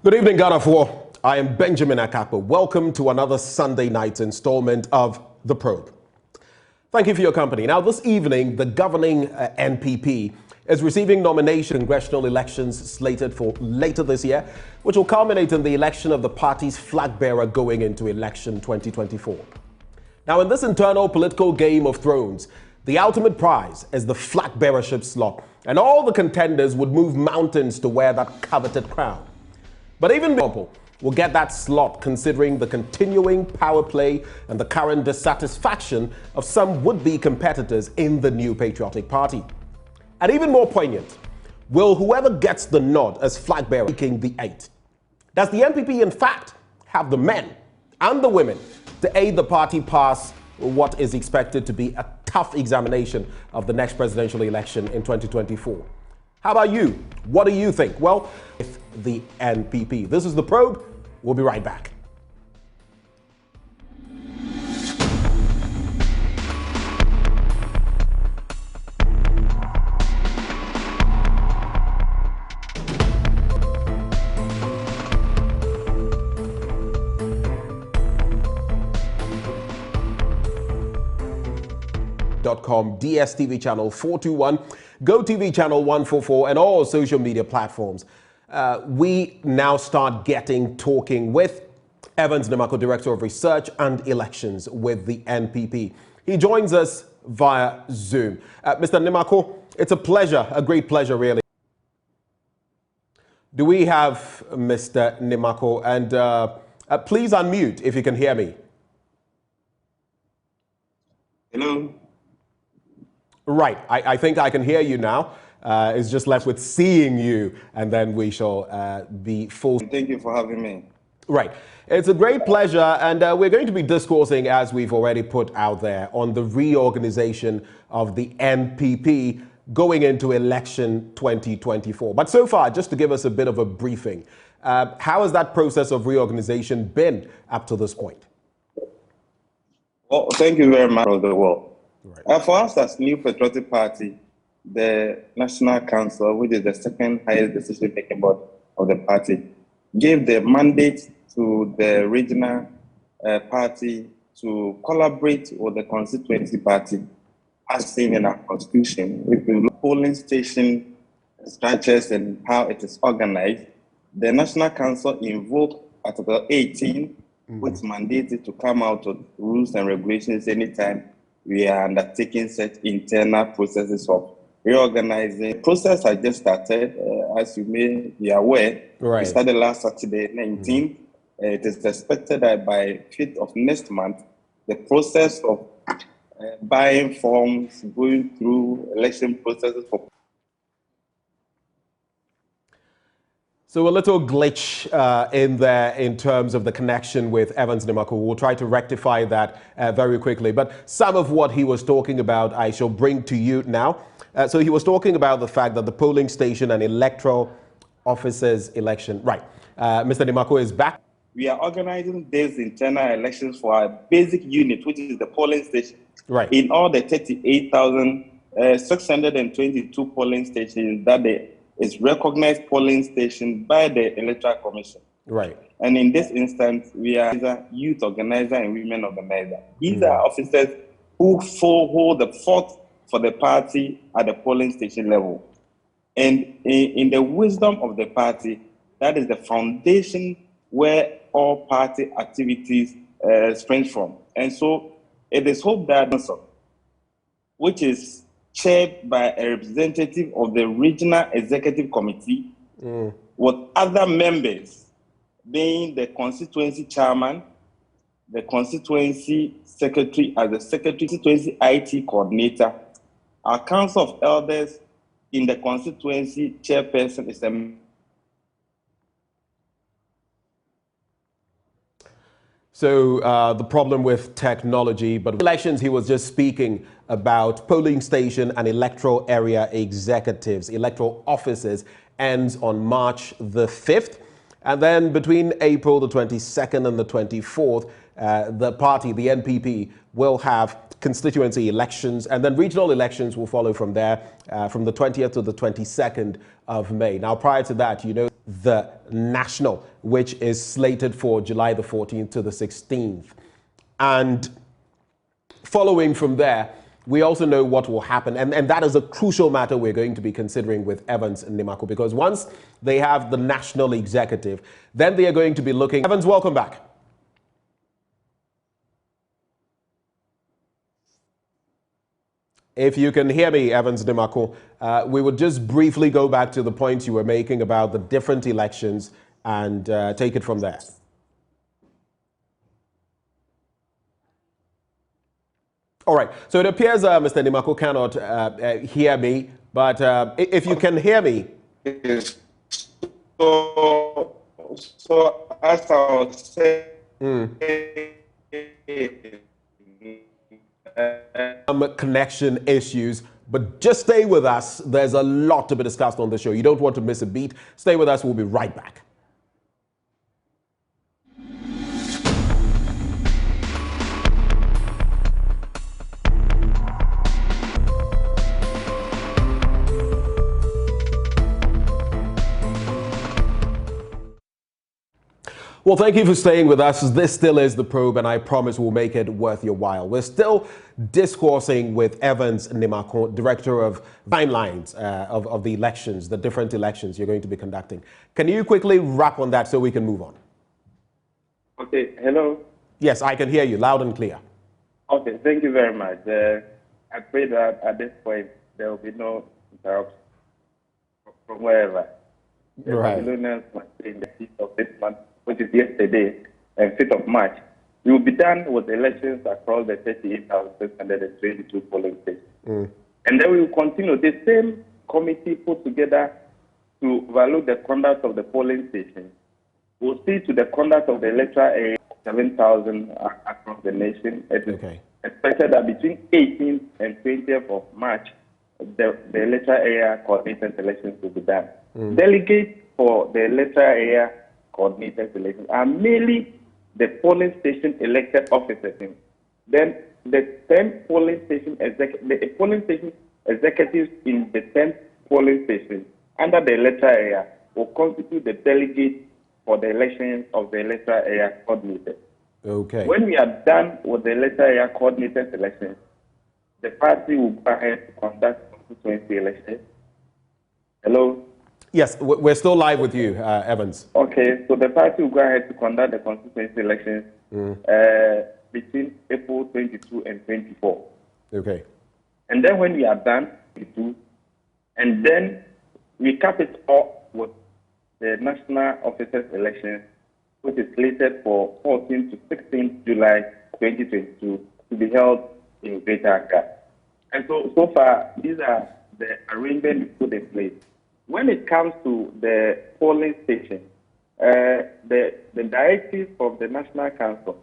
Good evening, God of War. I am Benjamin Akakpo. Welcome to another Sunday night installment of The Probe. Thank you for your company. Now, this evening, the governing NPP is receiving nomination congressional elections slated for later this year, which will culminate in the election of the party's flag bearer going into election 2024. Now, in this internal political game of thrones, the ultimate prize is the flag bearership slot, and all the contenders would move mountains to wear that coveted crown. But even people will get that slot considering the continuing power play and the current dissatisfaction of some would-be competitors in the new patriotic party. And even more poignant, will whoever gets the nod as flag bearer taking the eight? Does the NPP in fact have the men and the women to aid the party pass what is expected to be a tough examination of the next presidential election in 2024? How about you? What do you think? Well, with the NPP. This is The Probe. We'll be right back. DSTV channel 421, GoTV channel 144, and all social media platforms. We now start talking with Evans Nimako, Director of Research and Elections with the NPP. He joins us via Zoom. Mr. Nimako, it's a pleasure, a great pleasure, really. Do we have Mr. Nimako? And please unmute if you can hear me. Hello. Right, I think I can hear you now. It's just left with seeing you, and then we shall be full. Thank you for having me. Right, it's a great pleasure, and we're going to be discoursing, as we've already put out there, on the reorganization of the NPP going into election 2024. But so far, just to give us a bit of a briefing, how has that process of reorganization been up to this point? Well, thank you very much, Brother Wall. Right. For us as New Patriotic Party, the National Council, which is the second highest decision-making body of the party, gave the mandate to the regional party to collaborate with the constituency party, as seen in our constitution. With the polling station structures and how it is organized, the National Council invoked Article 18, which mandated to come out with rules and regulations anytime we are undertaking such internal processes of reorganizing. The process has just started, as you may be aware. Right. It started last Saturday, 19th. It is expected that by 5th of next month, the process of buying forms, going through election processes for. So a little glitch in there in terms of the connection with Evans Nimako. We'll try to rectify that very quickly. But some of what he was talking about, I shall bring to you now. So he was talking about the fact that the polling station and electoral officers election. Right. Mr. Nimako is back. We are organizing these internal elections for our basic unit, which is the polling station. Right. In all the 38,622 polling stations that is recognized polling station by the Electoral Commission. Right. And in this instance, we are either youth organizer and women organizer. These are officers who hold the fort for the party at the polling station level. And in the wisdom of the party, that is the foundation where all party activities spring from. And so it is hoped that, which is chaired by a representative of the Regional Executive Committee, with other members being the constituency chairman, the constituency secretary as the secretary, constituency IT coordinator, our council of elders in the constituency chairperson is a. So the problem with technology, but elections, he was just speaking about polling station and electoral area executives, electoral officers, ends on March the 5th. And then between April the 22nd and the 24th, the party, the NPP, will have constituency elections, and then regional elections will follow from there, from the 20th to the 22nd of May. Now, prior to that, you know, the national, which is slated for July the 14th to the 16th. And following from there, we also know what will happen. And that is a crucial matter we're going to be considering with Evans and Nimako, because once they have the national executive, then they are going to be looking. Evans, welcome back. If you can hear me, Evans Nimako, we would just briefly go back to the points you were making about the different elections and take it from there. All right. So it appears Mr. Nimako cannot hear me, but if you can hear me. So as I was saying, Connection issues, but just stay with us. There's a lot to be discussed on the show. You don't want to miss a beat. Stay with us. We'll be right back. Well, thank you for staying with us. This still is The Probe, and I promise we'll make it worth your while. We're still discoursing with Evans Nimako, Director of Timelines of the elections, the different elections you're going to be conducting. Can you quickly wrap on that so we can move on? Okay, hello? Yes, I can hear you loud and clear. Okay, thank you very much. I pray that at this point there will be no interruption from wherever. The Babylonians must say in the 5th of this month, which is yesterday, and 5th of March, we will be done with elections across the 38,622 polling stations. And then we will continue. The same committee put together to evaluate the conduct of the polling stations will see to the conduct of the electoral area, 7,000 across the nation. It is expected that between 18th and 20th of March, the electoral area coordinated elections will be done. Delegates for the electoral area coordinated elections are merely the polling station elected officers. Then the 10 polling station executives in the 10 polling stations under the electoral area will constitute the delegates for the elections of the electoral area coordinated. Okay. When we are done with the electoral area coordinated elections, the party will go ahead to conduct constituency elections. Hello? Yes, we're still live with you, Evans. Okay, so the party will go ahead to conduct the constituency elections between April 22 and 24. Okay. And then when we are done, and then we cap it off with the national officers elections, which is slated for 14 to 16 July 2022 to be held in Greater Accra. And so far, these are the arrangements we put in place. When it comes to the polling station, the directive of the National Council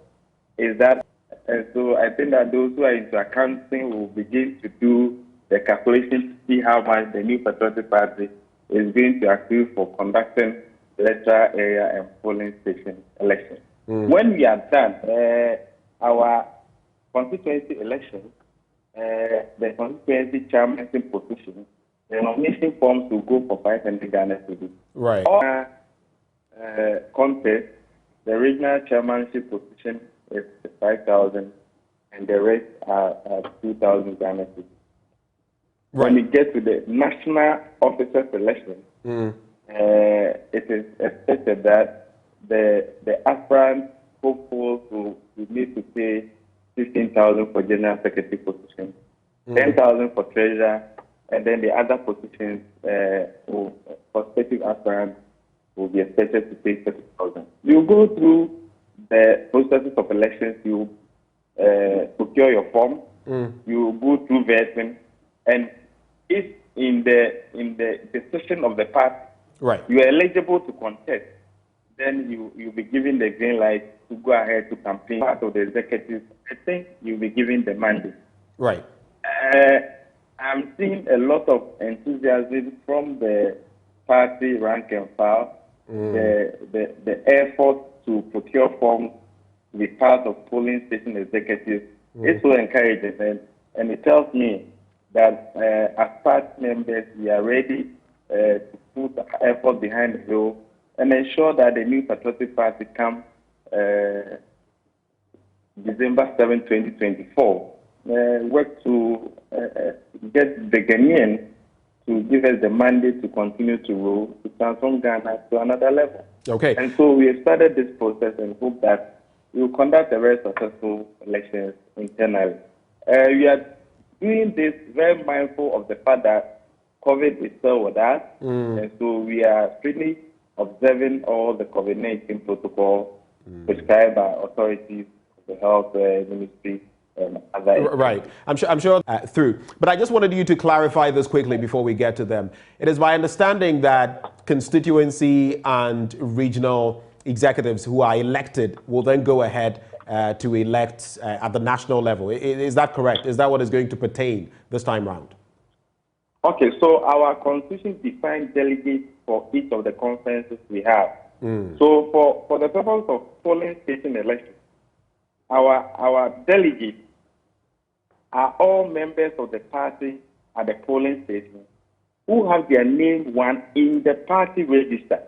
is that, and so I think that those who are into accounting will begin to do the calculation to see how much the new patriotic party is going to accrue for conducting electoral area and polling station elections. When we are done, our constituency elections, the constituency chairmanship position, the nomination forms will go for 500 Ghana cedis. Right. Or contest, the regional chairmanship position is 5,000, and the rest are 2,000 Ghana cedis. Right. When we get to the national officers election, it is expected that the aspirant hopefuls will need to pay 15,000 for general secretary position, 10,000 for treasurer, and then the other positions for prospective aspirants will be expected to pay 30,000. You go through the processes of elections. You procure your form. You go through vetting, and if in the decision of the party, you are eligible to contest, then you'll be given the green light to go ahead to campaign. Part of the executive, I think you'll be given the mandate. Right. I'm seeing a lot of enthusiasm from the party rank and file. The effort to procure forms to be part of polling station executives is so encouraging, and it tells me that as party members we are ready to put effort behind the bill and ensure that the new Patriotic Party comes December 7, 2024, work to get the Ghanaian to give us the mandate to continue to rule, to transform Ghana to another level. Okay. And so we have started this process and hope that we will conduct a very successful elections internally. We are doing this very mindful of the fact that COVID is still with us, and so we are strictly observing all the COVID-19 protocol prescribed by authorities, the health ministry, and other. Right. I'm sure through. But I just wanted you to clarify this quickly before we get to them. It is my understanding that constituency and regional executives who are elected will then go ahead to elect at the national level. Is that correct? Is that what is going to pertain this time round? Okay, so our constitution defines delegates for each of the conferences we have. So for the purpose of polling station elections, our delegates are all members of the party at the polling station who have their name one in the party register.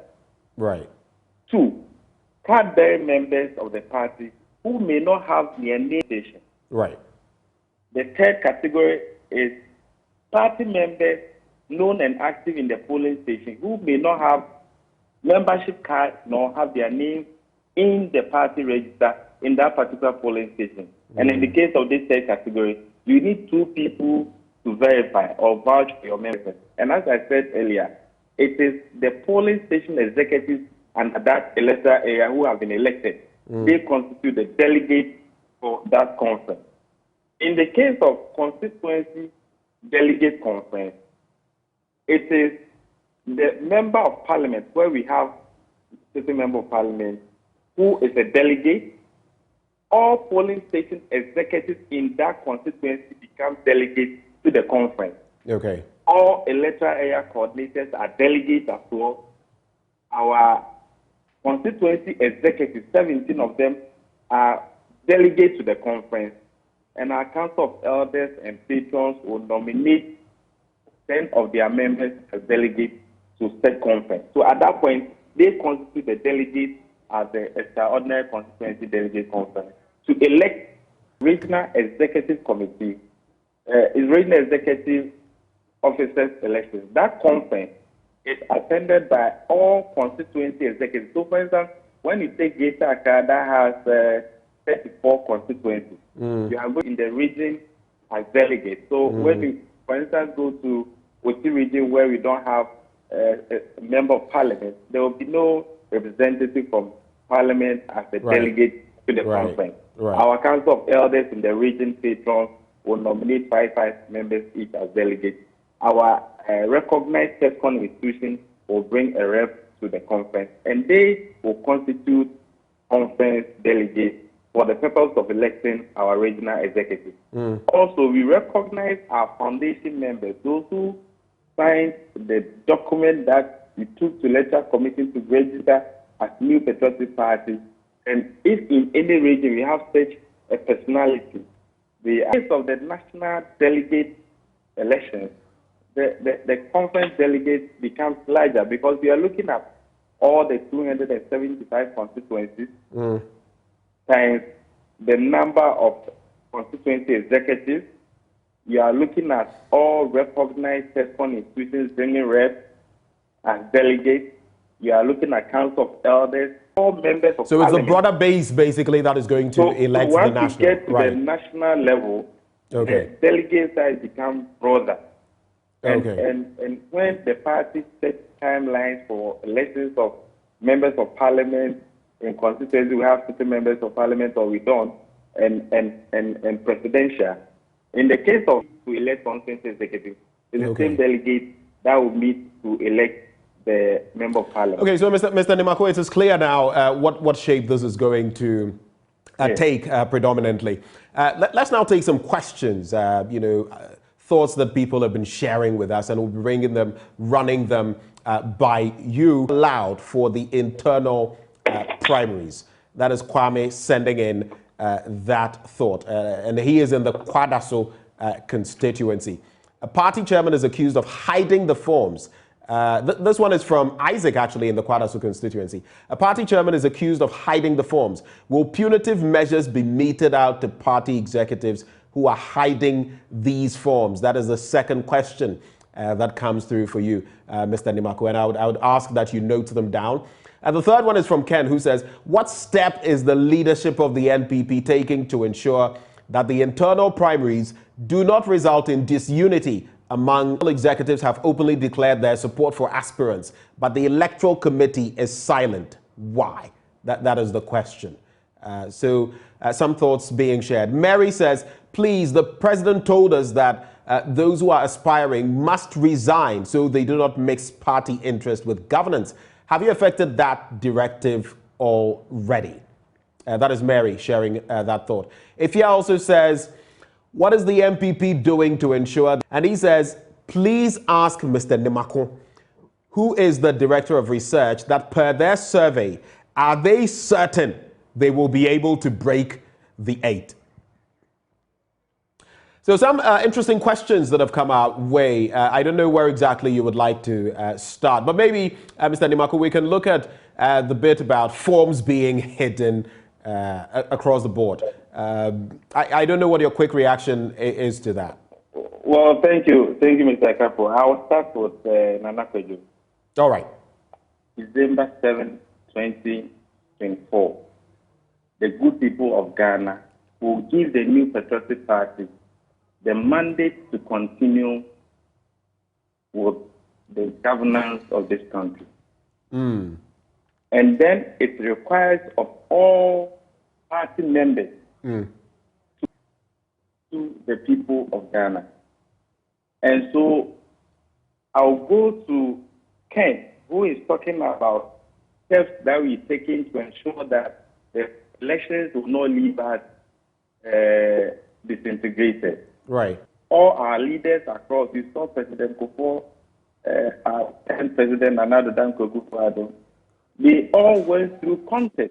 Right. 2, card-bearing members of the party who may not have their name station. Right. The third category is party members known and active in the polling station who may not have membership card nor have their name in the party register in that particular polling station. And in the case of this third category, you need 2 people to verify or vouch for your membership. And as I said earlier, it is the polling station executives and that electoral area who have been elected. They constitute the delegate for that conference. In the case of constituency delegate conference, it is the member of parliament where we have sitting member of parliament who is a delegate. All polling station executives in that constituency become delegates to the conference. Okay. All electoral area coordinators are delegates as well. Our constituency executives, 17 of them, are delegates to the conference. And our council of elders and patrons will nominate 10 of their members as delegates to said conference. So at that point, they constitute the delegates at the extraordinary constituency delegate conference to elect regional executive committee, regional executive officers elections. That conference is attended by all constituency executives. So, for instance, when you take Greater Accra, that has 34 constituencies. You are going in the region as delegates. So, when you, for instance, go to Oti region where we don't have a member of parliament, there will be no representative from parliament as a delegate to the conference. Right. Our council of elders in the region patrons will nominate 5 members each as delegates. Our recognized second institution will bring a rep to the conference, and they will constitute conference delegates for the purpose of electing our regional executive. Also, we recognize our foundation members, those who signed the document that we took to electoral commission to register as new patriotic party. And if in any region we have such a personality, the case of the national delegate elections, the conference delegates becomes larger because we are looking at all the 275 constituencies times the number of constituency executives. We are looking at all recognized second institutions bringing reps as delegates. We are looking at council of elders, all members of So parliament. it's a broader base, basically, that is going to elect the national. Once you get to the national level, the delegate size becomes broader. And when the party sets timelines for elections of members of parliament in constituency, we have sitting members of parliament or we don't, and presidential. In the case of to elect constituency executive, it's the same delegate that will meet to elect the member of parliament. Okay, so Mr. Nimako, it is clear now what shape this is going to take predominantly. Let's now take some questions, thoughts that people have been sharing with us, and we'll be running them by you aloud for the internal primaries. That is Kwame sending in that thought, and he is in the Kwadaso constituency. A party chairman is accused of hiding the forms This one is from Isaac, actually, in the Kwadasu constituency. A party chairman is accused of hiding the forms. Will punitive measures be meted out to party executives who are hiding these forms? That is the second question that comes through for you, Mr. Nimako, and I would ask that you note them down. And the third one is from Ken, who says, what step is the leadership of the NPP taking to ensure that the internal primaries do not result in disunity among executives have openly declared their support for aspirants, but the electoral committee is silent? Why? That is the question. So some thoughts being shared. Mary says, please, the president told us that those who are aspiring must resign so they do not mix party interest with governance. Have you effected that directive already? That is Mary sharing that thought. Ifya also says, what is the MPP doing to ensure? And he says, please ask Mr. Nimako, who is the director of research, that per their survey, are they certain they will be able to break the 8? So some interesting questions that have come our way. I don't know where exactly you would like to start, but maybe, Mr. Nimako, we can look at the bit about forms being hidden across the board. I don't know what your quick reaction is to that. Well, thank you. Thank you, Mr. Akapo. I will start with Nana Kweju. All right. December 7, 2024. The good people of Ghana will give the New Patriotic Party the mandate to continue with the governance of this country. And then it requires of all party members to the people of Ghana. And so I'll go to Ken, who is talking about steps that we're taking to ensure that the elections will not leave us disintegrated. Right. All our leaders across, you saw President Kufuor, our 10th president, another Dan Kufuor, they all went through contests.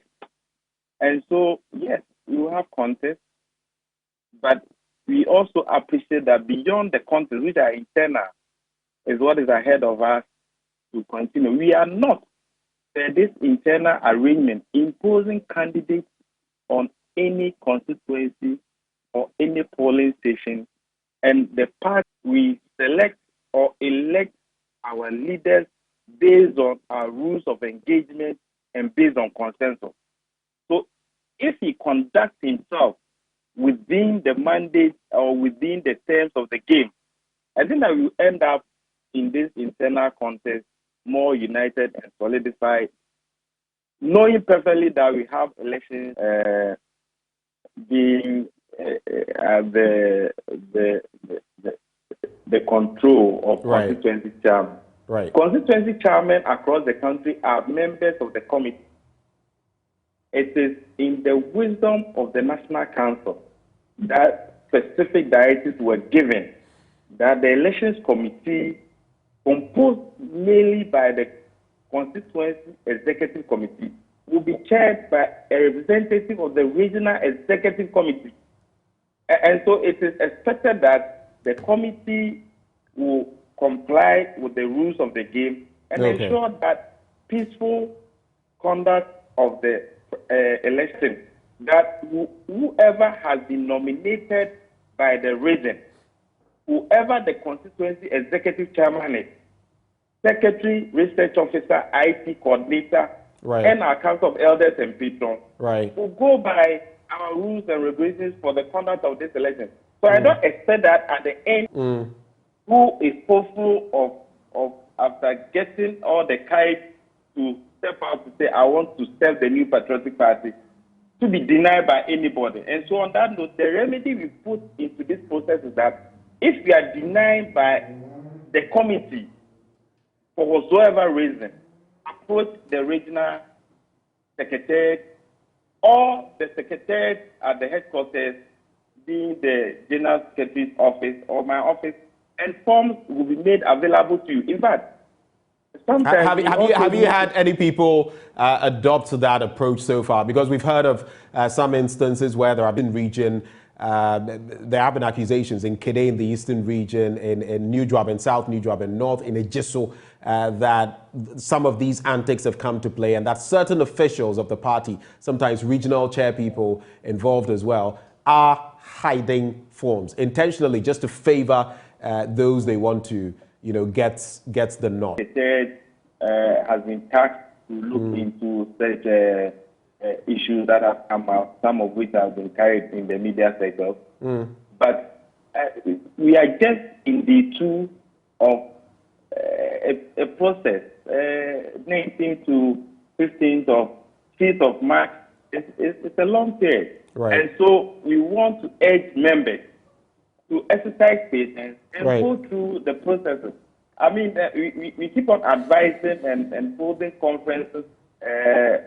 And so, yes, we will have contests, but we also appreciate that beyond the contests, which are internal, is what is ahead of us to continue. We are not, this internal arrangement, imposing candidates on any constituency or any polling station, and the party we select or elect our leaders based on our rules of engagement and based on consensus. So if he conducts himself within the mandate or within the terms of the game, I think that we will end up in this internal contest more united and solidified, knowing perfectly that we have elections being the control of constituency chairman. Right. Constituency chairmen across the country are members of the committee. It is in the wisdom of the National Council that specific directives were given that the elections committee, composed mainly by the constituency executive committee, will be chaired by a representative of the regional executive committee. And so it is expected that the committee will comply with the rules of the game and ensure that peaceful conduct of the election, that whoever has been nominated by the region, whoever the constituency executive chairman is, secretary, research officer, IT coordinator, and our council of elders and patrons, will go by our rules and regulations for the conduct of this election. So I don't expect that at the end, who is hopeful of after getting all the kites to step out to say, I want to serve the New Patriotic Party, to be denied by anybody. And so on that note, the remedy we put into this process is that if we are denied by the committee for whatsoever reason, approach the regional secretary or the secretary at the headquarters, being the general secretary's office or my office, and forms will be made available to you. In fact, sometimes have you had any people adopt that approach so far? Because we've heard of some instances where there have been region there have been accusations in Kede in the eastern region, in New Joab in South, New Joab in North, in Ejiso, that some of these antics have come to play, and that certain officials of the party, sometimes regional chair people involved as well, are hiding forms intentionally just to favor those they want to, gets the nod. The third has been tasked to look into such issues that have come out, some of which have been carried in the media sector. But we are just in the two of a process. 19th to 15th of 5th of March. It's a long period. Right. And so we want to urge members to exercise patience and go through the processes. I mean, we keep on advising and holding conferences,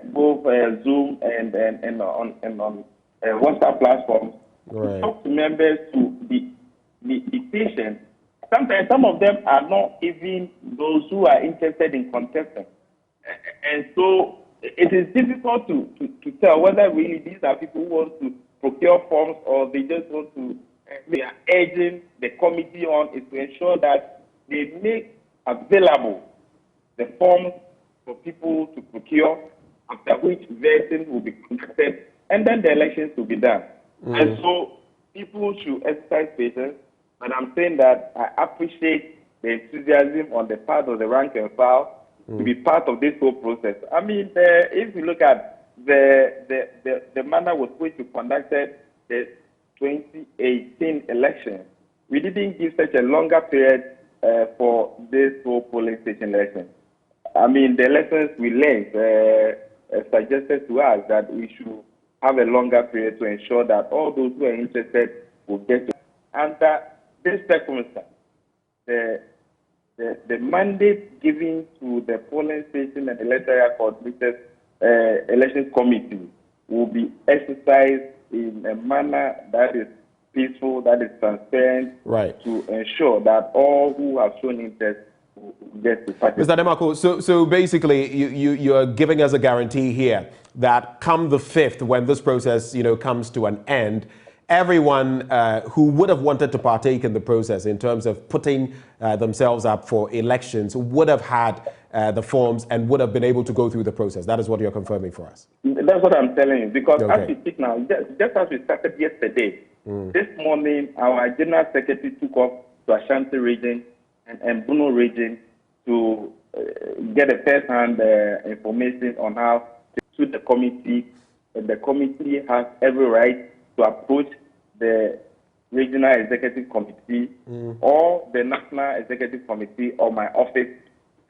both Zoom and on WhatsApp platforms, to talk to members to be patient. Sometimes some of them are not even those who are interested in contesting. And so it is difficult to tell whether really these are people who want to procure forms or they just want to. We are urging the committee on is to ensure that they make available the forms for people to procure, after which vetting will be conducted, and then the elections will be done. And so people should exercise patience, but I'm saying that I appreciate the enthusiasm on the part of the rank and file to be part of this whole process. I mean, if you look at the manner with which we conducted the 2018 election, we didn't give such a longer period for this whole polling station election. I mean, the lessons we learned suggested to us that we should have a longer period to ensure that all those who are interested will get to. Under this circumstance, the mandate given to the polling station and electoral coordinators elections committee will be exercised in a manner that is peaceful, that is transparent, to ensure that all who have shown interest will get to participate. Mr. Demako, so basically you're giving us a guarantee here that come the 5th, when this process comes to an end, everyone who would have wanted to partake in the process in terms of putting themselves up for elections would have had the forms and would have been able to go through the process. That is what you're confirming for us. That's what I'm telling you, because as we speak now, just as we started yesterday, this morning our General Secretary took off to Ashanti region and Bruno region to get a first-hand information on how to the committee. And the committee has every right to approach the regional executive committee or the national executive committee or my office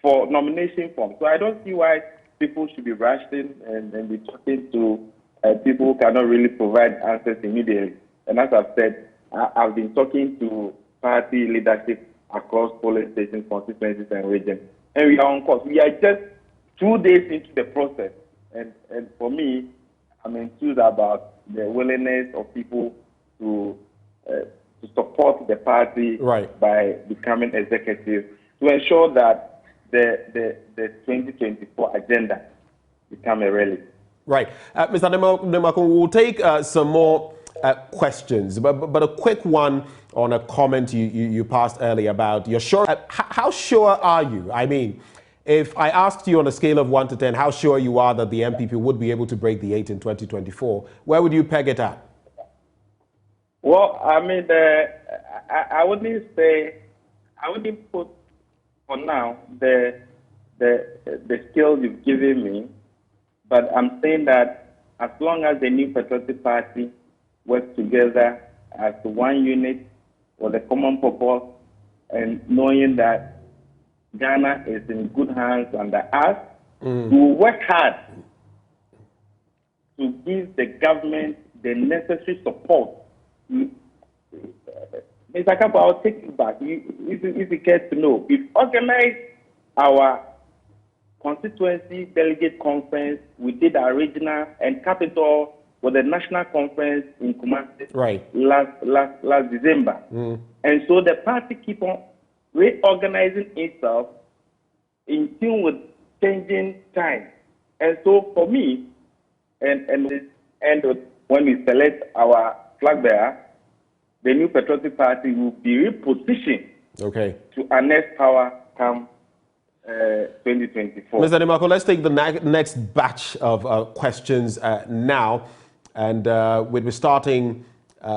for nomination forms. So I don't see why people should be rushing and be talking to people who cannot really provide answers immediately. And as I've said, I've been talking to party leadership across polling stations, constituencies, and regions. And we are on course. We are just 2 days into the process. And for me, I'm enthused about the willingness of people to support the party by becoming executive to ensure that the 2024 agenda become a reality. Right. Mr. Demako, we'll take some more questions, but a quick one on a comment you passed earlier about you're sure. How sure are you? I mean, if I asked you on a scale of 1 to 10, how sure you are that the NPP would be able to break the 8 in 2024, where would you peg it at? Well, I mean, I wouldn't put for now the skill you've given me, but I'm saying that as long as the New Patriotic Party works together as one unit with a common purpose and knowing that Ghana is in good hands under us, we will work hard to give the government the necessary support. Mr. Kappa, I'll take you back. If you care to know, we've organized our constituency delegate conference. We did our regional and capital with the national conference in Kumasi last December. And so the party keep on reorganizing itself in tune with changing time. And so for me, and when we select our flag bearer, the new patriotic party will be repositioned to annex power come 2024. Mr. Nimako, let's take the next batch of questions now. And we'll be starting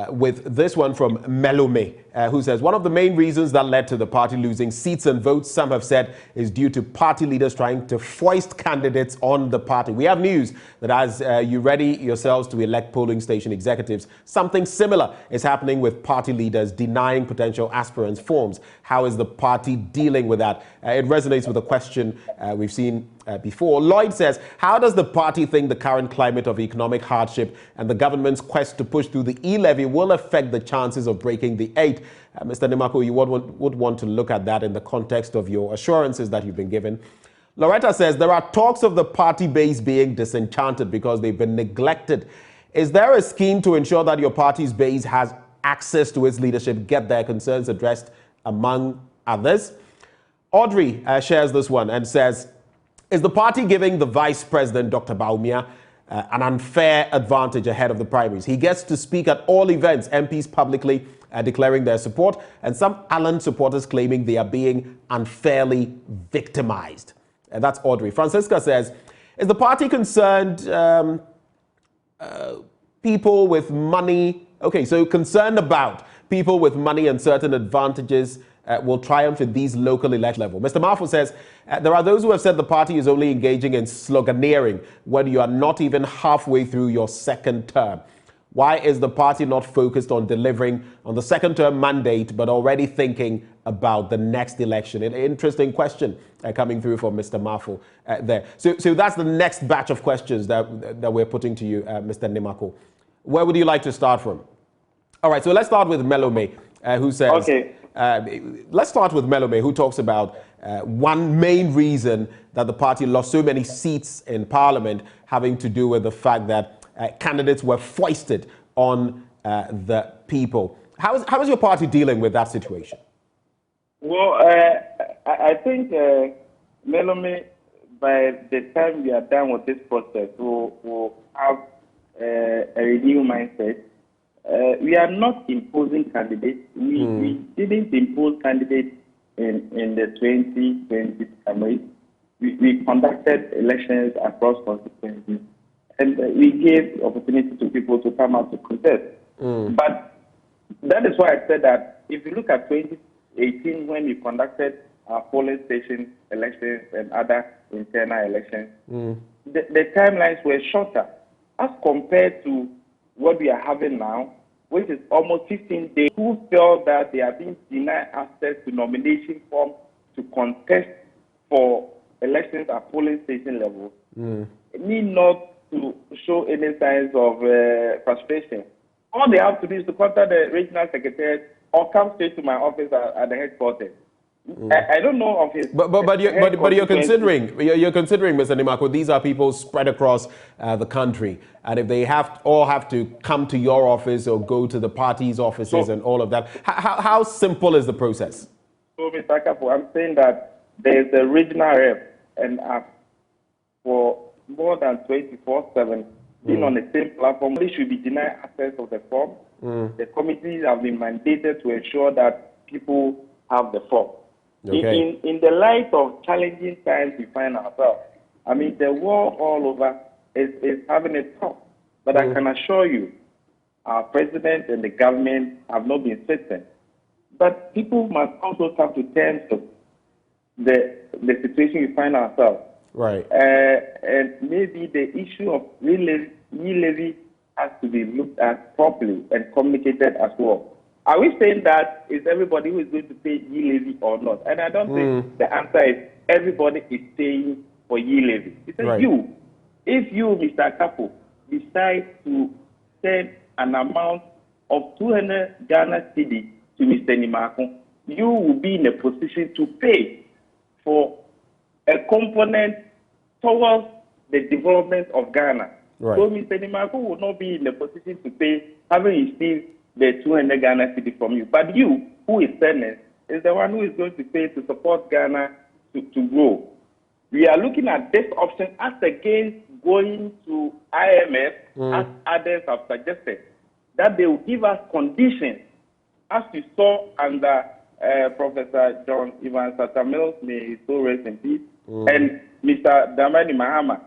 with this one from Melome, who says, one of the main reasons that led to the party losing seats and votes, some have said, is due to party leaders trying to foist candidates on the party. We have news that as you ready yourselves to elect polling station executives, something similar is happening with party leaders denying potential aspirants forms. How is the party dealing with that? It resonates with a question we've seen before. Lloyd says, how does the party think the current climate of economic hardship and the government's quest to push through the e-levy will affect the chances of breaking the 8? Mr. Nimako, you would want to look at that in the context of your assurances that you've been given. Loretta says, there are talks of the party base being disenchanted because they've been neglected. Is there a scheme to ensure that your party's base has access to its leadership, get their concerns addressed, among others? Audrey shares this one and says, is the party giving the Vice President, Dr. Baumia, an unfair advantage ahead of the primaries? He gets to speak at all events, MPs publicly declaring their support, and some Allen supporters claiming they are being unfairly victimized. And that's Audrey. Francisca says, is the party concerned people with money? Okay, so concerned about people with money and certain advantages will triumph in these local election level. Mr. Marfo says, there are those who have said the party is only engaging in sloganeering when you are not even halfway through your second term. Why is the party not focused on delivering on the second term mandate, but already thinking about the next election? An interesting question coming through from Mr. Marfo there. So that's the next batch of questions that we're putting to you, Mr. Nimako. Where would you like to start from? All right, so let's start with Melome, who says... Okay. Let's start with Melome, who talks about one main reason that the party lost so many seats in Parliament having to do with the fact that candidates were foisted on the people. How is your party dealing with that situation? Well, I think, Melome, by the time we are done with this process, we'll have a renewed mindset. We are not imposing candidates. We didn't impose candidates in the 2020 primaries. We conducted elections across constituencies, and we gave opportunity to people to come out to contest. But that is why I said that if you look at 2018, when we conducted our polling station elections and other internal elections, the timelines were shorter as compared to what we are having now, which is almost 15 days. Who felt that they are being denied access to nomination forms to contest for elections at polling station level need not to show any signs of frustration. All they have to do is to contact the regional secretary or come straight to my office at the headquarters. I don't know of his. But you're considering, Mr. Nimako, these are people spread across the country, and if they all have to come to your office or go to the party's offices and all of that, how simple is the process? So, Mr. Akapo, I'm saying that there is a regional rep, and for more than 24/7, being on the same platform, they should be denied access of the form. The committees have been mandated to ensure that people have the form. Okay. In the light of challenging times we find ourselves, I mean, the war all over is having a tough. But I can assure you, our president and the government have not been certain. But people must also come to terms with the situation we find ourselves. Right. And maybe the issue of e-levy has to be looked at properly and communicated as well. Are we saying that is everybody who is going to pay e-levy or not? And I don't think the answer is everybody is paying for e-levy. It's you. If you, Mr. Kapo, decide to send an amount of 200 Ghana cedi to Mr. Nimako, you will be in a position to pay for a component towards the development of Ghana. Right. So Mr. Nimako will not be in a position to pay, having received the 200 Ghana cedi from you. But you, who is sending, is the one who is going to pay to support Ghana to grow. We are looking at this option as against going to IMF, as others have suggested, that they will give us conditions as you saw under Professor John Ivan Satamills, may he so rest in peace, and Mr. Dramani Mahama,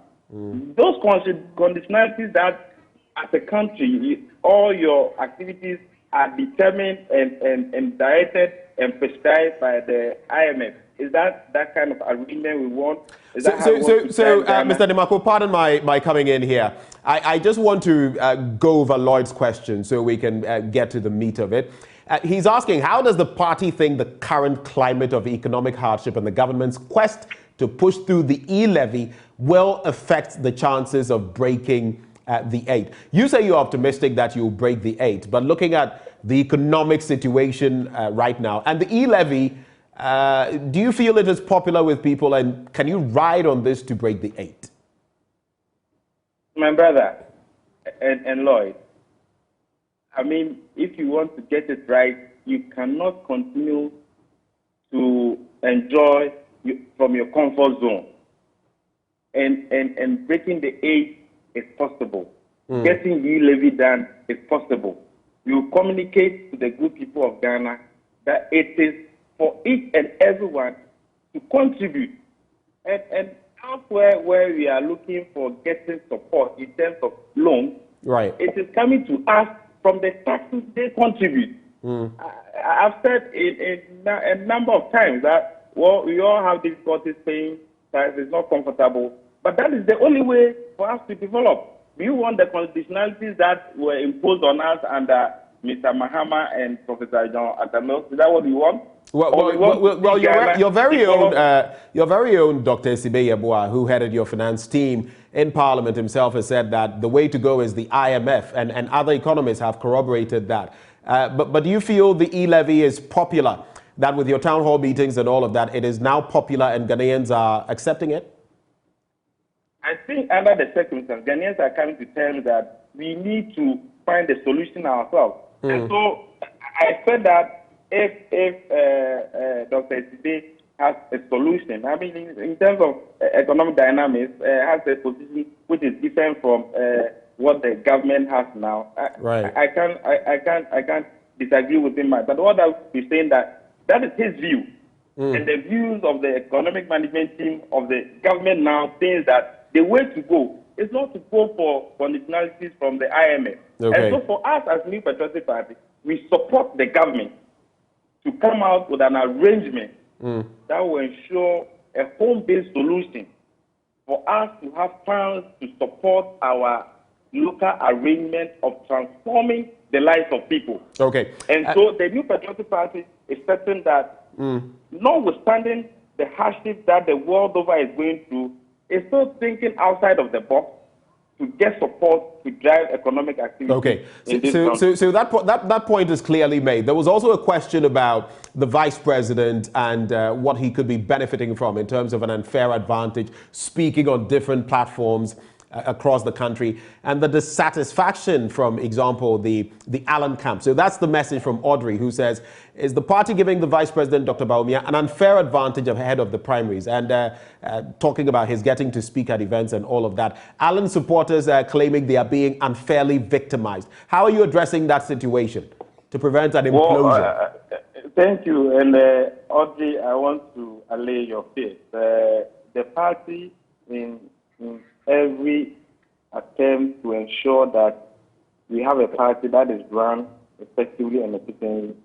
those conditionalities that as a country, all your activities are determined and directed and prescribed by the IMF. Is that kind of agreement we want? Is that how we want to Mr. Demako, pardon my coming in here. I just want to go over Lloyd's question so we can get to the meat of it. He's asking, how does the party think the current climate of economic hardship and the government's quest to push through the e-levy will affect the chances of breaking the 8? You say you're optimistic that you'll break the 8, but looking at the economic situation right now and the e-levy, do you feel it is popular with people, and can you ride on this to break the 8? My brother and Lloyd, I mean, if you want to get it right, you cannot continue to enjoy from your comfort zone. And breaking the 8 is possible. Getting the levy done is possible. You communicate to the good people of Ghana that it is for each and everyone to contribute. And elsewhere where we are looking for getting support in terms of loans, right, it is coming to us from the taxes they contribute. I've said a number of times that, well, we all have difficulties paying taxes, it's not comfortable, but that is the only way for us to develop. Do you want the conditionalities that were imposed on us under Mr. Mahama and Professor John Atamil? Is that what you want? Well, your very own Dr. Sibe Yeboah, who headed your finance team in Parliament himself, has said that the way to go is the IMF, and other economists have corroborated that. But do you feel the e-levy is popular, that with your town hall meetings and all of that, it is now popular and Ghanaians are accepting it? I think under the circumstances, Ghanaians are coming to terms that we need to find a solution ourselves. And so I said that if Dr. Sibe has a solution, I mean, in terms of economic dynamics, has a position which is different from what the government has now. Right. I can't disagree with him, but what I would be saying that is his view. And the views of the economic management team of the government now says that the way to go is not to go for conditionalities from the IMF. Okay. And so for us as New Patriotic Party, we support the government to come out with an arrangement that will ensure a home-based solution for us to have funds to support our local arrangement of transforming the lives of people. Okay. And so the New Patriotic Party is certain that notwithstanding the hardship that the world over is going through, is still thinking outside of the box to get support to drive economic activity. Okay, so that point is clearly made. There was also a question about the vice president and what he could be benefiting from in terms of an unfair advantage, speaking on different platforms across the country, and the dissatisfaction from, example, the Allen camp. So that's the message from Audrey, who says, is the party giving the Vice President, Dr. Bawumia, an unfair advantage ahead of the primaries? And talking about his getting to speak at events and all of that. Allen supporters are claiming they are being unfairly victimized. How are you addressing that situation to prevent an implosion? Thank you. And Audrey, I want to allay your fears. The party in every attempt to ensure that we have a party that is run effectively and efficiently.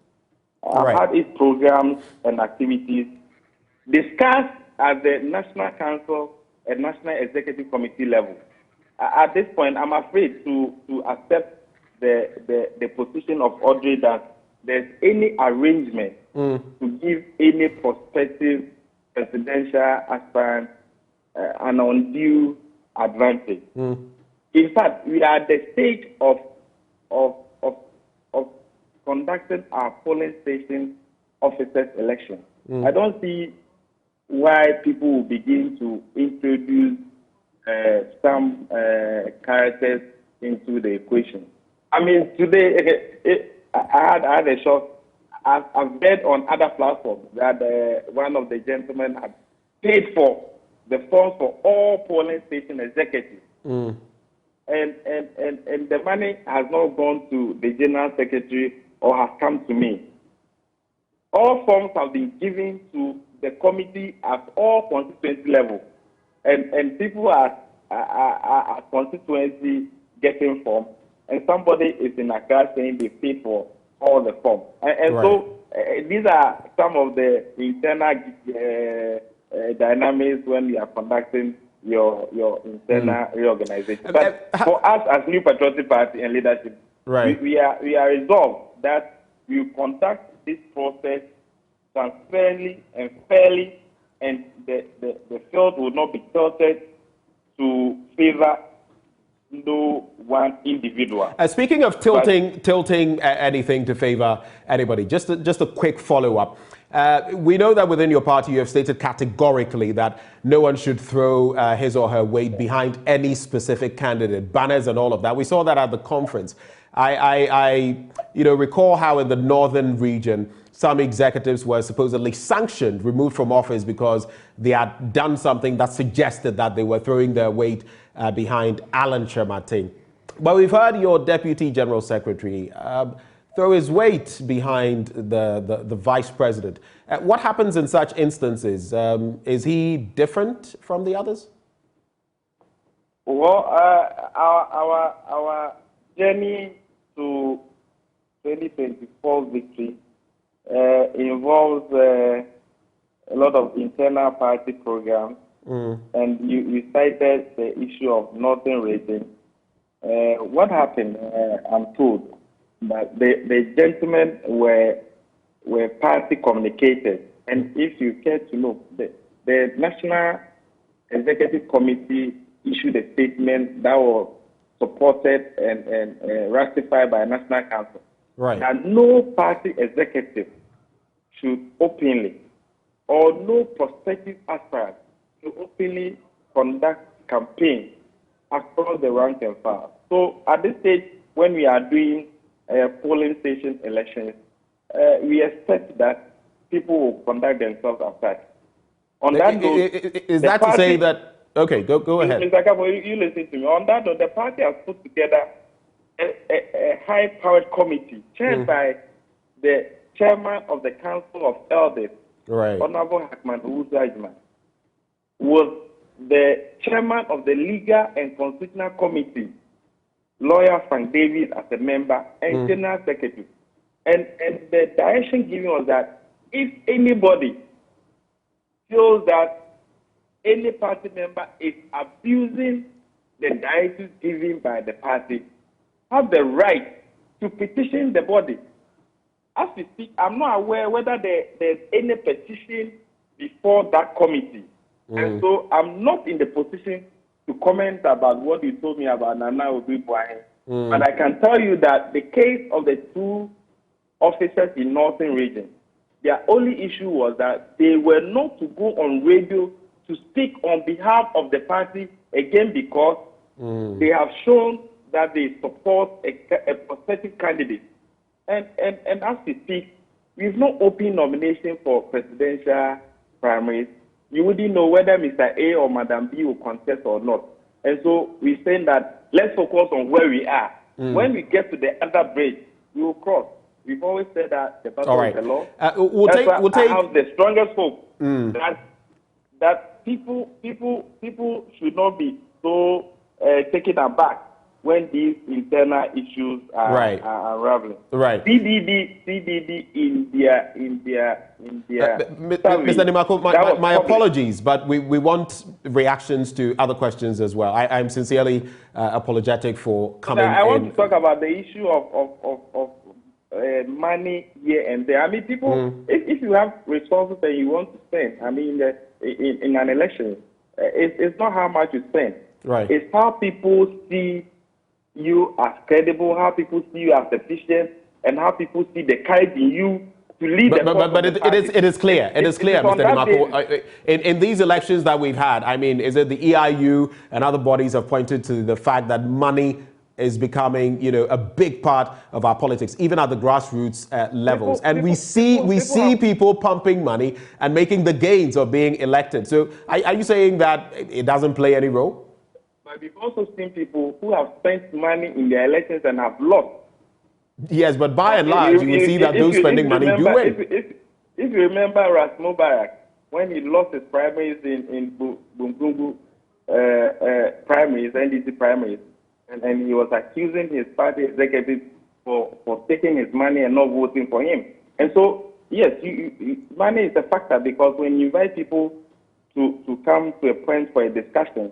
I've had its programs and activities discussed at the National Council and National Executive Committee level. At this point, I'm afraid to accept the position of Audrey that there's any arrangement to give any prospective presidential aspirant an undue advantage. In fact, we are at the stage of conducting our polling station officers election. I don't see why people will begin to introduce some characters into the equation. I mean, today I had a shock. I've read on other platforms that one of the gentlemen had paid for the forms for all polling station executives. And the money has not gone to the General Secretary or has come to me. All forms have been given to the committee at all constituency level, and people are constituency getting form, and somebody is in Accra saying they paid for all the form, and Right. so these are some of the internal dynamics when you are conducting your internal reorganization. But for us as New Patriotic Party and leadership, right. we are resolved that we will conduct this process transparently and fairly, and the field will not be tilted to favor no one individual. Speaking of tilting anything to favor anybody, just a quick follow-up. We know that within your party you have stated categorically that no one should throw his or her weight behind any specific candidate, banners and all of that. We saw that at the conference. I recall how in the northern region some executives were supposedly sanctioned, removed from office because they had done something that suggested that they were throwing their weight behind Alan Shermatin. But we've heard your Deputy General Secretary throw his weight behind the Vice President. What happens in such instances? Is he different from the others? Well, our journey to 2024 victory involves a lot of internal party programs, and you cited the issue of Northern region. What happened? I'm told that the gentlemen were party communicators, and if you care to know, the National Executive Committee issued a statement that was supported and ratified by National Council. Right. That no party executive should openly, or no prospective aspirant should openly conduct campaign across the rank and file. So at this stage, when we are doing polling station elections, we expect that people will conduct themselves outside. On that note, is that to say that? Okay, go ahead. Mr. Kabo, you listen to me. On that note, the party has put together a high-powered committee chaired by the chairman of the Council of Elders, right, Honorable Hakman Owusu-Ajman, was the chairman of the Legal and Constitutional Committee, Lawyer Frank Davis as a member, and General Secretary. And the direction given was that if anybody feels that any party member is abusing the directives given by the party, have the right to petition the body. As we speak, I'm not aware whether there's any petition before that committee. And so I'm not in the position to comment about what you told me about Nana Obi-Buahe. But I can tell you that the case of the two officers in Northern region, their only issue was that they were not to go on radio to speak on behalf of the party again because they have shown that they support a prospective candidate. And as we speak, we've not opened nomination for presidential primaries. You wouldn't know whether Mr. A or Madam B will contest or not. And so we're saying that let's focus on where we are. When we get to the other bridge, we will cross. We've always said that the battle is the law. We'll take I have the strongest hope that people should not be so taken aback when these internal issues are unraveling. Right. CDD in their Mr. Nimako, my apologies, but we want reactions to other questions as well. I'm sincerely apologetic for coming in. I want to talk about the issue of money here and there. I mean, people, if you have resources and you want to spend, I mean, in an election, it's not how much you spend. Right. It's how people see you as credible, how people see you as efficient, and how people see the courage in you to lead the cause. But it is clear. It is clear, Mr. Nimako. In these elections that we've had, I mean, is it the EIU and other bodies have pointed to the fact that money is becoming, a big part of our politics, even at the grassroots levels. We see people pumping money and making the gains of being elected. So are you saying that it doesn't play any role? But we've also seen people who have spent money in their elections and have lost. Yes, but by and large, you will see that those spending money do win. If you remember Ras Mubarak, when he lost his primaries in Bungungu primaries, NDC primaries, and he was accusing his party executive for taking his money and not voting for him. And so, yes, money is a factor, because when you invite people to come to a point for a discussion,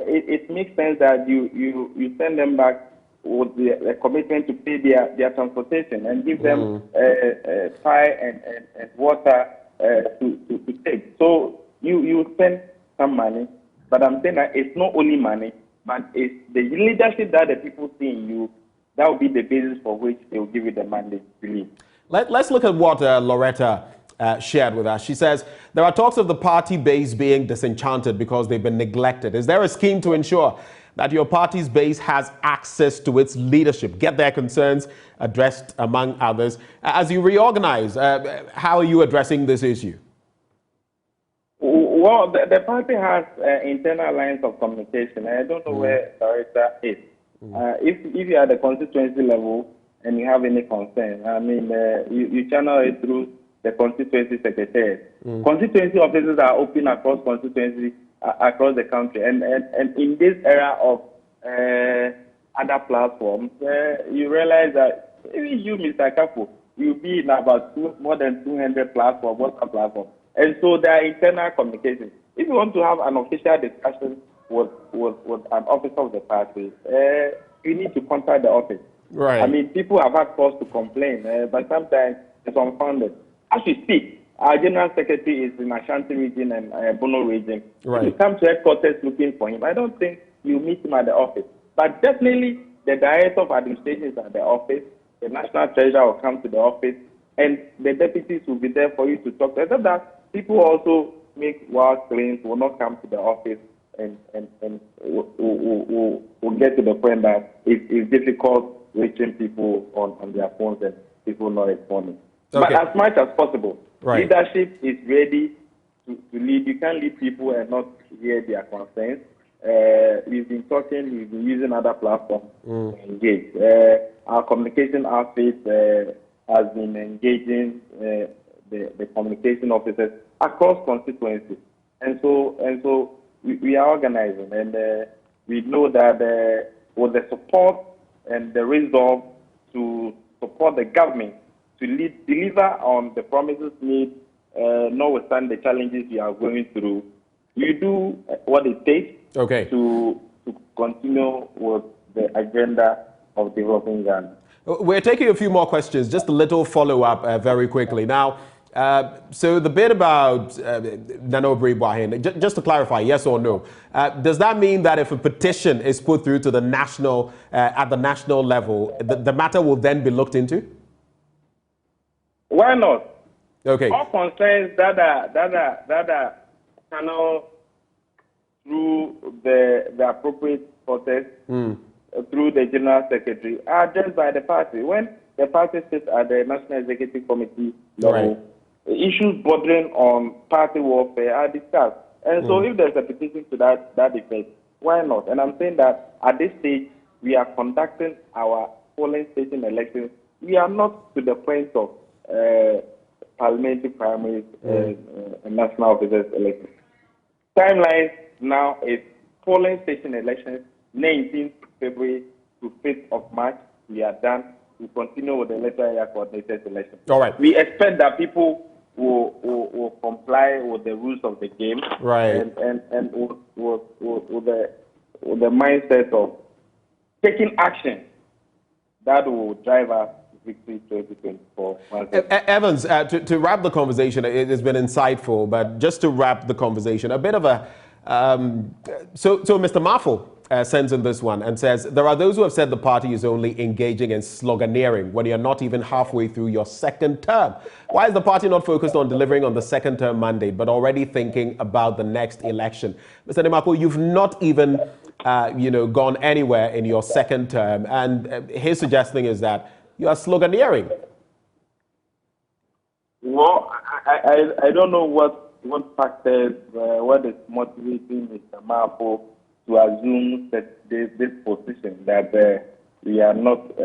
it makes sense that you send them back with a commitment to pay their transportation and give them pie and water to take. So you spend some money, but I'm saying that it's not only money, but it's the leadership that the people see in you that will be the basis for which they will give you the mandate to lead. Let's look at what Loretta shared with us. She says there are talks of the party base being disenchanted because they've been neglected. Is there a scheme to ensure that your party's base has access to its leadership, get their concerns addressed, among others? As you reorganize, how are you addressing this issue? Well, the party has internal lines of communication. I don't know where Loretta is. If you are at the constituency level and you have any concern, I mean, you channel it through the constituency secretariat. Constituency offices are open across constituency across the country, and in this era of other platforms, you realize that even you, Mr. Kapo, you'll be in about more than 200 platforms, WhatsApp platforms, and so there are internal communications. If you want to have an official discussion with an officer of the party, you need to contact the office. Right. I mean, people have had cause to complain, but sometimes it's unfounded. As we speak, our General Secretary is in Ashanti region and Bono region. Right. If you come to headquarters looking for him, I don't think you meet him at the office. But definitely, the Director of Administration is at the office, the National Treasurer will come to the office, and the deputies will be there for you to talk to. Except that people also make wild claims, will not come to the office, and will get to the point that it's difficult reaching people on their phones and people not responding. Okay. But as much as possible, right, leadership is ready to lead. You can't lead people and not hear their concerns. We've been talking, we've been using other platforms to engage. Our communication outfit has been engaging the communication officers across constituencies. And so we are organizing, and we know that with the support and the resolve to support the government to deliver on the promises made, notwithstanding the challenges we are going through, you do what it takes to continue with the agenda of developing Ghana. We're taking a few more questions, just a little follow-up very quickly. Now, so the bit about Nanobri Bwahin, just to clarify, yes or no, does that mean that if a petition is put through to the national, at the national level, the matter will then be looked into? Why not? Okay. All concerns that are channeled through the appropriate process, through the General Secretary, are addressed by the party. When the party sits at the National Executive Committee level, issues bordering on party warfare are discussed. And so if there's a petition to that effect, why not? And I'm saying that at this stage, we are conducting our polling station elections. We are not to the point of parliamentary primaries and national officers elections. Timeline now is polling station elections, 19th February to 5th of March. We are done. We continue with the electoral area coordinators election. All right. We expect that people will comply with the rules of the game, right? And with the mindset of taking action that will drive us to victory 2024. Evans, to wrap the conversation, it has been insightful, but just to wrap the conversation, a bit of a so Mr. Marfel sends in this one and says, there are those who have said the party is only engaging in sloganeering when you're not even halfway through your second term. Why is the party not focused on delivering on the second term mandate, but already thinking about the next election? Mr. Nimako, you've not even gone anywhere in your second term, and his suggesting is that you are sloganeering. Well, I don't know what factors, what is motivating Mr. Marfel to assume that this position that we are not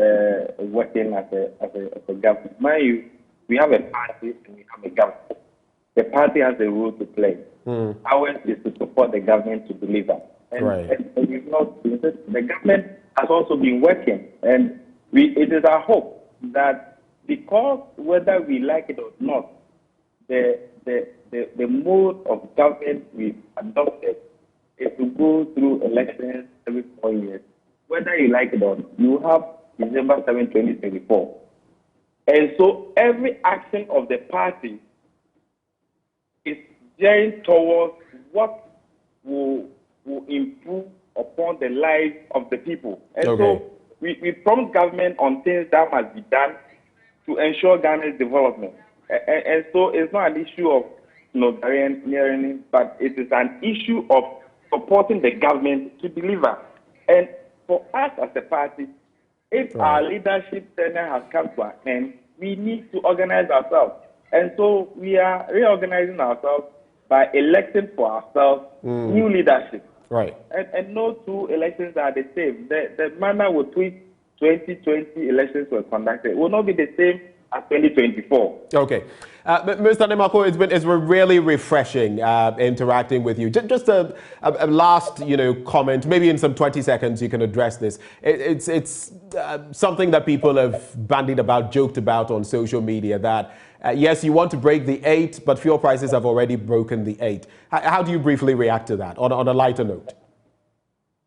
working as a government. Mind you, we have a party and we have a government. The party has a role to play. Ours is to support the government to deliver. And, Right. and we've not been, the government has also been working. And it is our hope that because whether we like it or not, the mode of government we've adopted is to go through elections every 4 years. Whether you like it or not, you have December 7, 2024. And so every action of the party is gearing towards what will improve upon the lives of the people. And so we prompt government on things that must be done to ensure Ghana's development. And so it's not an issue of nearing, but it is an issue of supporting the government to deliver. And for us as a party, if our leadership tenure has come to an end, we need to organize ourselves. And so we are reorganizing ourselves by electing for ourselves new leadership. Right. And no two elections are the same. The manner with which 2020 elections were conducted will not be the same as 2024. Okay. Mr. Nemako, it's been really refreshing interacting with you. Just a last, comment, maybe in some 20 seconds you can address this. It's something that people have bandied about, joked about on social media that, yes, you want to break the 8, but fuel prices have already broken the 8. How do you briefly react to that on a lighter note?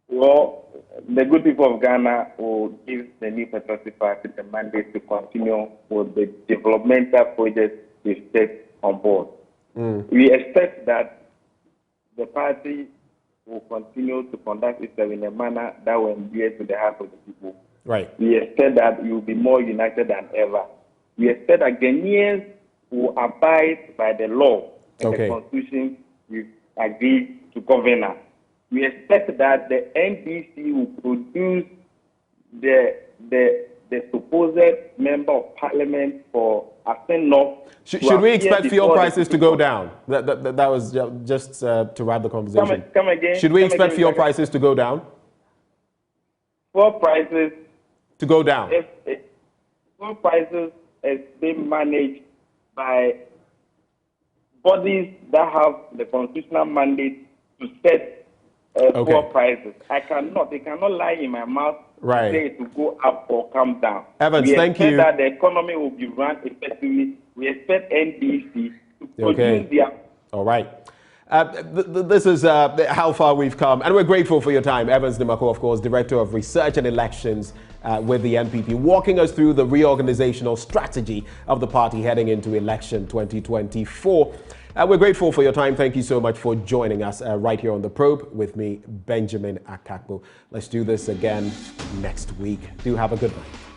Well, the good people of Ghana will give the new Patriotic Party the mandate to continue with the developmental projects we've set on board. We expect that the party will continue to conduct itself in a manner that will endear to the heart of the people. Right. We expect that we will be more united than ever. We expect that Ghanaians will abide by the law and the constitution we've agreed to govern us. We expect that the NDC will produce the supposed member of parliament for Asen North. Should we expect fuel prices to go down? That was just to wrap the conversation. Come again. Should we expect fuel prices to go down? Fuel prices to go down. Fuel prices is being managed by bodies that have the constitutional mandate to set fuel prices. It cannot lie in my mouth to say it to go up or come down. Evans, thank you. We expect that the economy will be run effectively. We expect NDC to produce their... All right. This is how far we've come, and we're grateful for your time. Evans Nemako, of course, Director of Research and Elections with the NPP, walking us through the reorganizational strategy of the party heading into election 2024. We're grateful for your time. Thank you so much for joining us right here on The Probe with me, Benjamin Akakpo. Let's do this again next week. Do have a good night.